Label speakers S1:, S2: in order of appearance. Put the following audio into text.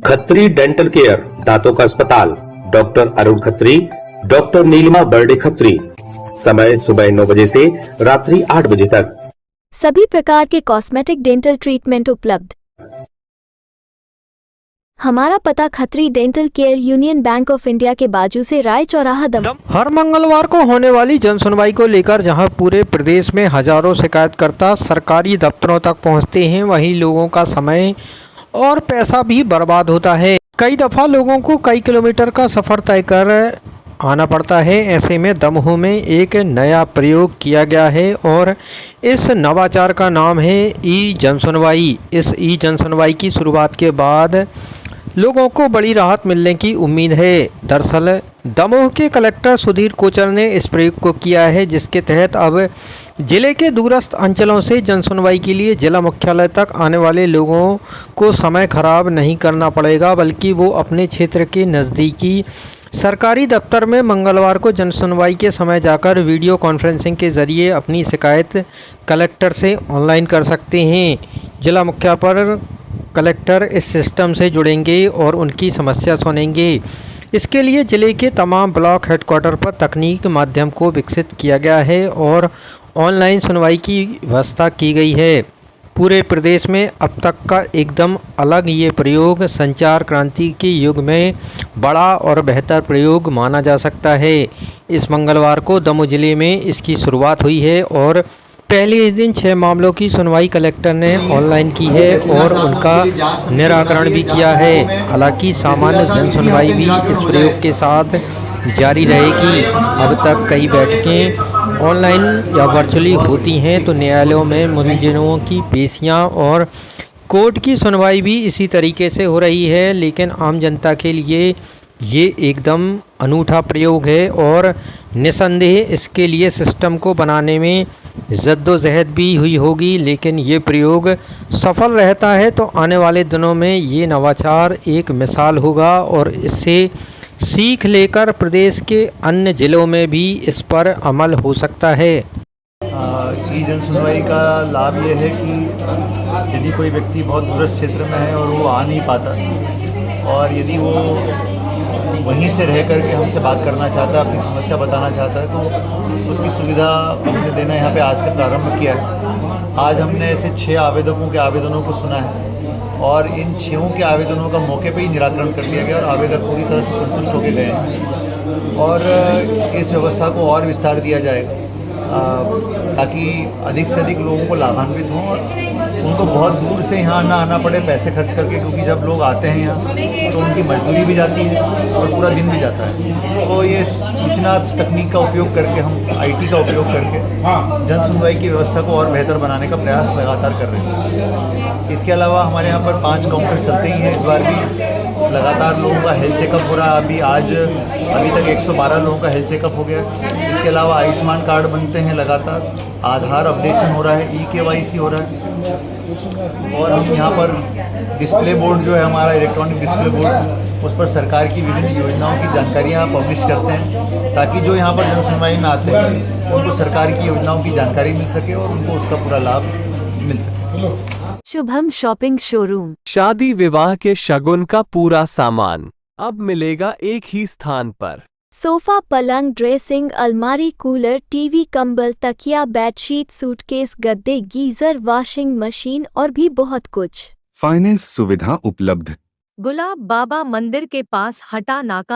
S1: Khatri dental care, दांतों का अस्पताल, डॉक्टर अरुण खत्री, डॉक्टर नीलिमा बर्डे खत्री। समय सुबह 9 बजे से रात्रि 8 बजे तक।
S2: सभी प्रकार के कॉस्मेटिक डेंटल ट्रीटमेंट उपलब्ध। हमारा पता Khatri dental care, union bank of India के बाजू से राय चौराहा दम।
S3: हर मंगलवार को होने वाली जन सुनवाई को लेकर जहां पूरे प्रदेश में हजारों शिकायतकर्ता सरकारी दफ्तरों तक पहुंचते हैं, वहीं लोगों का समय और पैसा भी बर्बाद होता है। कई दफ़ा लोगों को कई किलोमीटर का सफ़र तय कर आना पड़ता है। ऐसे में दमोह में एक नया प्रयोग किया गया है और इस नवाचार का नाम है ई जन सुनवाई। इस ई जन सुनवाई की शुरुआत के बाद लोगों को बड़ी राहत मिलने की उम्मीद है। दरअसल दमोह के कलेक्टर सुधीर कोचर ने इस प्रयोग को किया है, जिसके तहत अब जिले के दूरस्थ अंचलों से जन सुनवाई के लिए जिला मुख्यालय तक आने वाले लोगों को समय खराब नहीं करना पड़ेगा, बल्कि वो अपने क्षेत्र के नज़दीकी सरकारी दफ्तर में मंगलवार को जन सुनवाई के समय जाकर वीडियो कॉन्फ्रेंसिंग के ज़रिए अपनी शिकायत कलेक्टर से ऑनलाइन कर सकते हैं। जिला मुख्यालय पर कलेक्टर इस सिस्टम से जुड़ेंगे और उनकी समस्या सुनेंगे। इसके लिए जिले के तमाम ब्लॉक हेडक्वार्टर पर तकनीक माध्यम को विकसित किया गया है और ऑनलाइन सुनवाई की व्यवस्था की गई है। पूरे प्रदेश में अब तक का एकदम अलग ये प्रयोग संचार क्रांति के युग में बड़ा और बेहतर प्रयोग माना जा सकता है। इस मंगलवार को दमोह जिले में इसकी शुरुआत हुई है और पहले ही दिन 6 मामलों की सुनवाई कलेक्टर ने ऑनलाइन की है और उनका निराकरण भी किया है। हालांकि सामान्य जन सुनवाई भी इस प्रयोग के साथ जारी रहेगी। अब तक कई बैठकें ऑनलाइन या वर्चुअली होती हैं, तो न्यायालयों में मुलजिमों की पेशियां और कोर्ट की सुनवाई भी इसी तरीके से हो रही है। लेकिन आम जनता के लिए ये एकदम अनूठा प्रयोग है और निसंदेह इसके लिए सिस्टम को बनाने में जद्दोजहद भी हुई होगी। लेकिन ये प्रयोग सफल रहता है तो आने वाले दिनों में ये नवाचार एक मिसाल होगा और इससे सीख लेकर प्रदेश के अन्य ज़िलों में भी इस पर अमल हो सकता है।
S4: ई जन सुनवाई का लाभ ये है कि यदि कोई व्यक्ति बहुत दूरस्थ क्षेत्र में है और वो आ नहीं पाता और यदि वो वहीं से रह करके हमसे बात करना चाहता है, अपनी समस्या बताना चाहता है, तो उसकी सुविधा हमने देना यहाँ पे आज से प्रारंभ किया है। आज हमने ऐसे 6 आवेदकों के आवेदनों को सुना है और इन 6 के आवेदनों का मौके पे ही निराकरण कर दिया गया और आवेदक पूरी तरह से संतुष्ट होकर गए हैं और इस व्यवस्था को और विस्तार दिया जाएगा ताकि अधिक से अधिक लोगों को लाभान्वित हों और उनको बहुत दूर से यहाँ आना पड़े पैसे खर्च करके, क्योंकि जब लोग आते हैं यहाँ तो उनकी मजदूरी भी जाती है और पूरा दिन भी जाता है। तो ये सूचना तकनीक का उपयोग करके, हम आईटी का उपयोग करके जन सुनवाई की व्यवस्था को और बेहतर बनाने का प्रयास लगातार कर रहे हैं। इसके अलावा हमारे यहाँ पर 5 काउंटर चलते ही हैं। इस बार भी लगातार लोगों का हेल्थ चेकअप हो रहा है। अभी तक 112 लोगों का हेल्थ चेकअप हो गया। इसके अलावा आयुष्मान कार्ड बनते हैं लगातार, आधार अपडेशन हो रहा है, ई-KYC हो रहा है और हम यहाँ पर डिस्प्ले बोर्ड जो है हमारा इलेक्ट्रॉनिक डिस्प्ले बोर्ड, उस पर सरकार की विभिन्न योजनाओं की जानकारियाँ पब्लिश करते हैं ताकि जो यहाँ पर जन सुनवाई में आते हैं उनको सरकार की योजनाओं की जानकारी मिल सके और उनको उसका पूरा लाभ मिल सके।
S2: शुभम शॉपिंग शोरूम,
S5: शादी विवाह के शगुन का पूरा सामान अब मिलेगा एक ही स्थान पर।
S2: सोफा, पलंग, ड्रेसिंग, अलमारी, कूलर, टीवी, कंबल, तकिया, बेडशीट, सूटकेस, गद्दे, गीजर, वॉशिंग मशीन और भी बहुत कुछ।
S6: फाइनेंस सुविधा उपलब्ध।
S7: गुलाब बाबा मंदिर के पास हटा नाका